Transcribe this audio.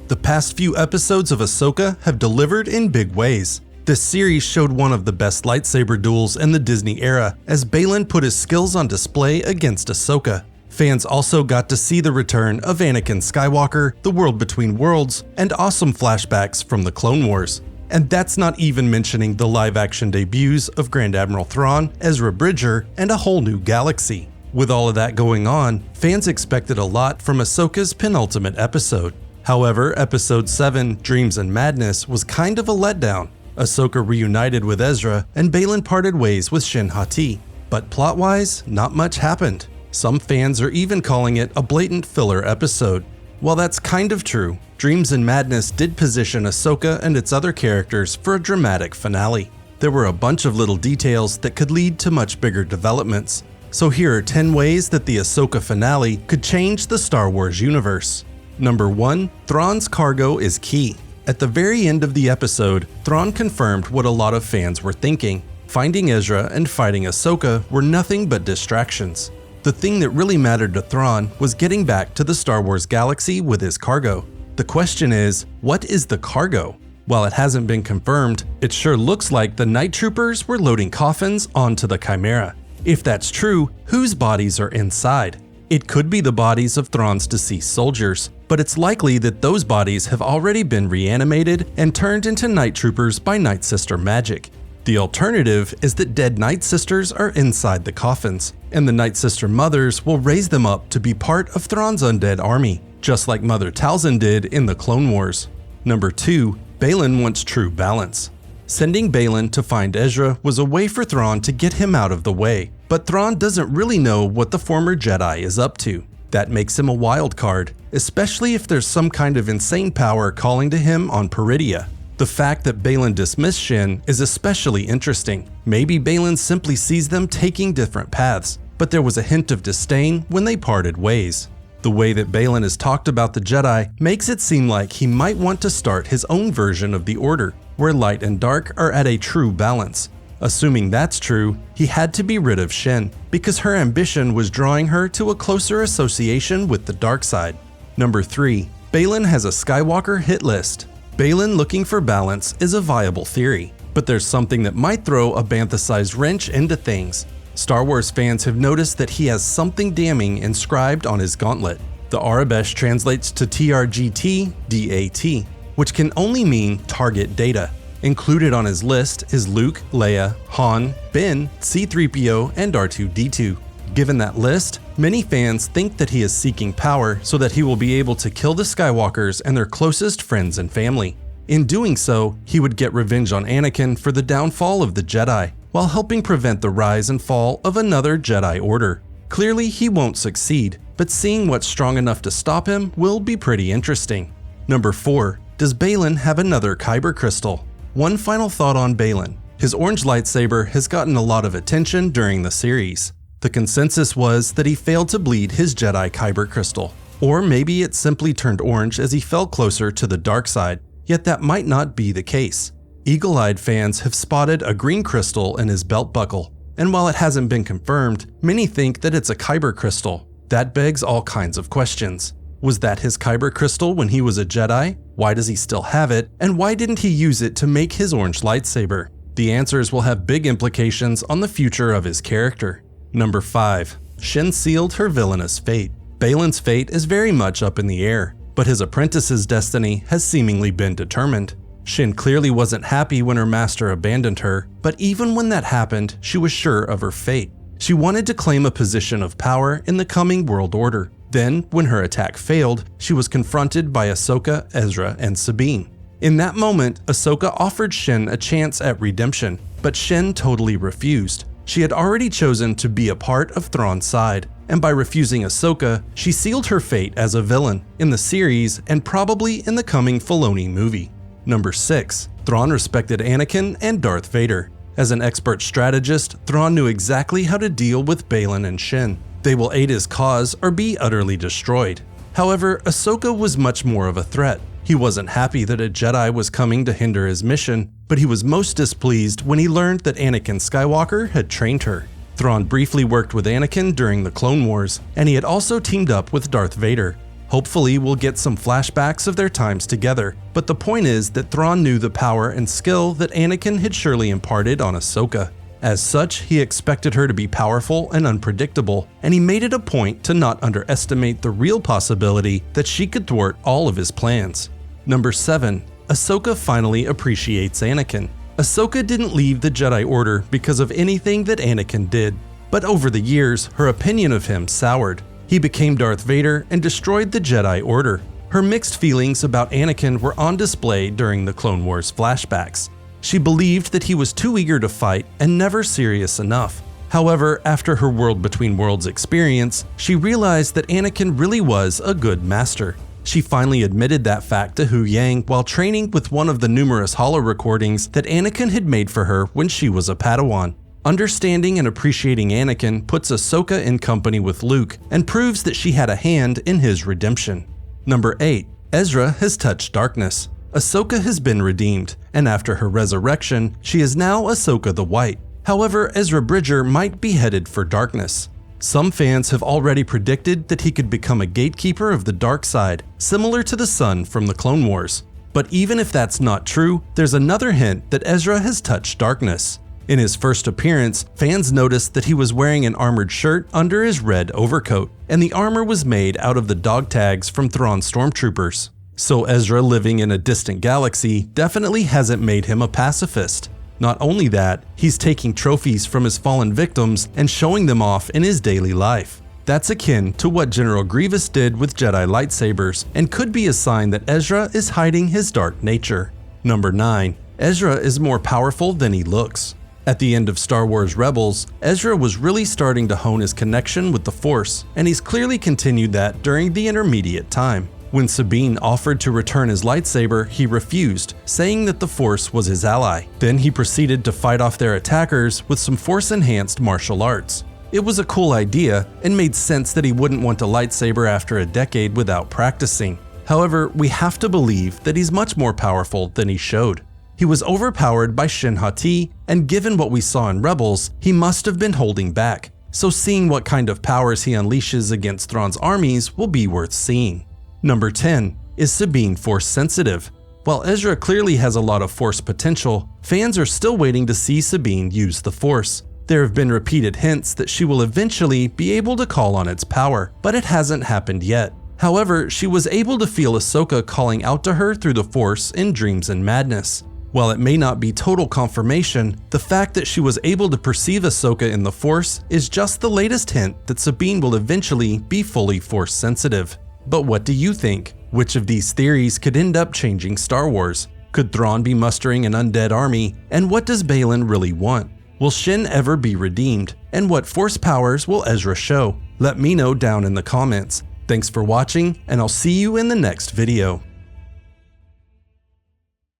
The past few episodes of Ahsoka have delivered in big ways. This series showed one of the best lightsaber duels in the Disney era as Baylan put his skills on display against Ahsoka. Fans also got to see the return of Anakin Skywalker, the World Between Worlds, and awesome flashbacks from the Clone Wars. And that's not even mentioning the live-action debuts of Grand Admiral Thrawn, Ezra Bridger, and a whole new galaxy. With all of that going on, fans expected a lot from Ahsoka's penultimate episode. However, Episode 7, Dreams and Madness, was kind of a letdown. Ahsoka reunited with Ezra, and Baylan parted ways with Shin Hati. But plot-wise, not much happened. Some fans are even calling it a blatant filler episode. While that's kind of true, Dreams and Madness did position Ahsoka and its other characters for a dramatic finale. There were a bunch of little details that could lead to much bigger developments. So here are 10 ways that the Ahsoka finale could change the Star Wars universe. Number 1. Thrawn's cargo is key. At the very end of the episode, Thrawn confirmed what a lot of fans were thinking. Finding Ezra and fighting Ahsoka were nothing but distractions. The thing that really mattered to Thrawn was getting back to the Star Wars galaxy with his cargo. The question is, what is the cargo? While it hasn't been confirmed, it sure looks like the Night Troopers were loading coffins onto the Chimera. If that's true, whose bodies are inside? It could be the bodies of Thrawn's deceased soldiers, but it's likely that those bodies have already been reanimated and turned into Night Troopers by Night Sister magic. The alternative is that dead Night Sisters are inside the coffins, and the Night Sister mothers will raise them up to be part of Thrawn's undead army, just like Mother Talzin did in the Clone Wars. Number 2. Baylan wants true balance. Sending Baylan to find Ezra was a way for Thrawn to get him out of the way, but Thrawn doesn't really know what the former Jedi is up to. That makes him a wild card, especially if there's some kind of insane power calling to him on Peridia. The fact that Baylan dismissed Shin is especially interesting. Maybe Baylan simply sees them taking different paths, but there was a hint of disdain when they parted ways. The way that Baylan has talked about the Jedi makes it seem like he might want to start his own version of the Order, where light and dark are at a true balance. Assuming that's true, he had to be rid of Shin, because her ambition was drawing her to a closer association with the dark side. Number 3. Baylan has a Skywalker hit list. Baylan looking for balance is a viable theory, but there's something that might throw a bantha-sized wrench into things. Star Wars fans have noticed that he has something damning inscribed on his gauntlet. The Arabesh translates to TRGT-DAT, which can only mean target data. Included on his list is Luke, Leia, Han, Ben, C-3PO, and R2-D2. Given that list, many fans think that he is seeking power so that he will be able to kill the Skywalkers and their closest friends and family. In doing so, he would get revenge on Anakin for the downfall of the Jedi, while helping prevent the rise and fall of another Jedi Order. Clearly, he won't succeed, but seeing what's strong enough to stop him will be pretty interesting. Number 4. Does Baylan have another Kyber crystal? One final thought on Baylan. His orange lightsaber has gotten a lot of attention during the series. The consensus was that he failed to bleed his Jedi Kyber crystal. Or maybe it simply turned orange as he fell closer to the dark side, yet that might not be the case. Eagle-eyed fans have spotted a green crystal in his belt buckle, and while it hasn't been confirmed, many think that it's a Kyber crystal. That begs all kinds of questions. Was that his Kyber crystal when he was a Jedi? Why does he still have it? And why didn't he use it to make his orange lightsaber? The answers will have big implications on the future of his character. Number 5. Shin sealed her villainous fate. Baylan's fate is very much up in the air, but his apprentice's destiny has seemingly been determined. Shin clearly wasn't happy when her master abandoned her, but even when that happened, she was sure of her fate. She wanted to claim a position of power in the coming world order. Then, when her attack failed, she was confronted by Ahsoka, Ezra, and Sabine. In that moment, Ahsoka offered Shin a chance at redemption, but Shin totally refused. She had already chosen to be a part of Thrawn's side, and by refusing Ahsoka, she sealed her fate as a villain in the series and probably in the coming Filoni movie. Number 6. Thrawn respected Anakin and Darth Vader. As an expert strategist, Thrawn knew exactly how to deal with Baylan and Shin. They will aid his cause or be utterly destroyed. However, Ahsoka was much more of a threat. He wasn't happy that a Jedi was coming to hinder his mission, but he was most displeased when he learned that Anakin Skywalker had trained her. Thrawn briefly worked with Anakin during the Clone Wars, and he had also teamed up with Darth Vader. Hopefully we'll get some flashbacks of their times together, but the point is that Thrawn knew the power and skill that Anakin had surely imparted on Ahsoka. As such, he expected her to be powerful and unpredictable, and he made it a point to not underestimate the real possibility that she could thwart all of his plans. Number 7. Ahsoka finally appreciates Anakin. Ahsoka didn't leave the Jedi Order because of anything that Anakin did, but over the years, her opinion of him soured. He became Darth Vader and destroyed the Jedi Order. Her mixed feelings about Anakin were on display during the Clone Wars flashbacks. She believed that he was too eager to fight and never serious enough. However, after her World Between Worlds experience, she realized that Anakin really was a good master. She finally admitted that fact to Hu Yang while training with one of the numerous holo recordings that Anakin had made for her when she was a Padawan. Understanding and appreciating Anakin puts Ahsoka in company with Luke and proves that she had a hand in his redemption. Number 8. Ezra has touched darkness. Ahsoka has been redeemed, and after her resurrection, she is now Ahsoka the White. However, Ezra Bridger might be headed for darkness. Some fans have already predicted that he could become a gatekeeper of the dark side, similar to the Sun from the Clone Wars. But even if that's not true, there's another hint that Ezra has touched darkness. In his first appearance, fans noticed that he was wearing an armored shirt under his red overcoat, and the armor was made out of the dog tags from Thrawn stormtroopers. So Ezra living in a distant galaxy definitely hasn't made him a pacifist. Not only that, he's taking trophies from his fallen victims and showing them off in his daily life. That's akin to what General Grievous did with Jedi lightsabers and could be a sign that Ezra is hiding his dark nature. Number 9. Ezra is more powerful than he looks. At the end of Star Wars Rebels, Ezra was really starting to hone his connection with the Force, and he's clearly continued that during the intermediate time. When Sabine offered to return his lightsaber, he refused, saying that the Force was his ally. Then he proceeded to fight off their attackers with some Force-enhanced martial arts. It was a cool idea, and made sense that he wouldn't want a lightsaber after a decade without practicing. However, we have to believe that he's much more powerful than he showed. He was overpowered by Shin Hati, and given what we saw in Rebels, he must have been holding back. So seeing what kind of powers he unleashes against Thrawn's armies will be worth seeing. Number 10. Is Sabine Force-sensitive? While Ezra clearly has a lot of Force potential, fans are still waiting to see Sabine use the Force. There have been repeated hints that she will eventually be able to call on its power, but it hasn't happened yet. However, she was able to feel Ahsoka calling out to her through the Force in Dreams and Madness. While it may not be total confirmation, the fact that she was able to perceive Ahsoka in the Force is just the latest hint that Sabine will eventually be fully Force-sensitive. But what do you think? Which of these theories could end up changing Star Wars? Could Thrawn be mustering an undead army? And what does Baylan really want? Will Shin ever be redeemed? And what Force powers will Ezra show? Let me know down in the comments. Thanks for watching, and I'll see you in the next video.